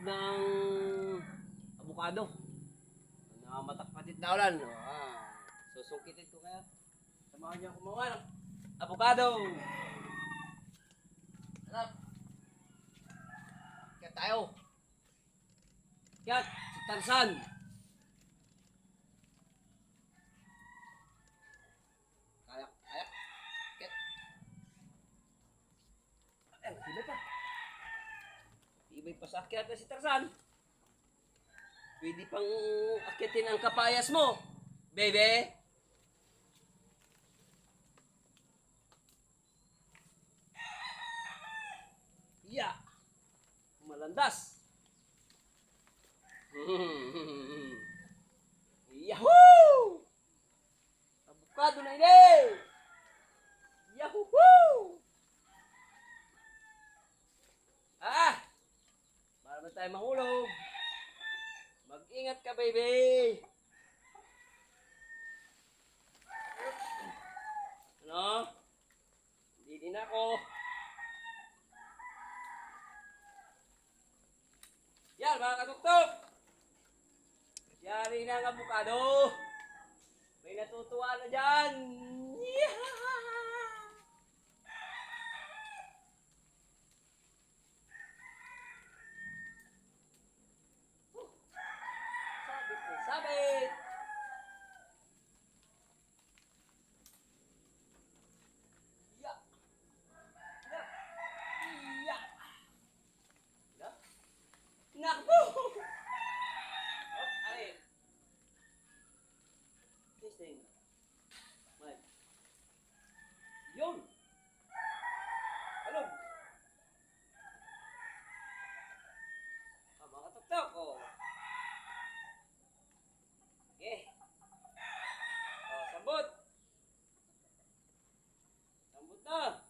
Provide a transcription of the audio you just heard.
ng abukado. Matakpatit na ulan. Susungkitin ko kaya. Samahan niyo kumawa ng abukado. Sarap. Kaya tayo. Kaya si Tarzan. Kaya. Kaya. Ibay pa. Ibay pa sa akyat na si Tarzan. Pwede pang akitin ang kapayas mo, baby. Yeah. Malandas. Yahoo! Abukado na ini. Yahoo! Para ba tayo mahulog? Mag-ingat ka, baby! Ano? Hindi din ako. Yan, mga katuktok! Yari na ang abukado! May natutuwa na dyan! Yeah! Sabit! Ya! Ya! Ya! Ya! Naku! Oh, ay! Testing. May. Yun! Halog! Mga katok-tok, oh! Okay. Oh, sambut. Sambut na.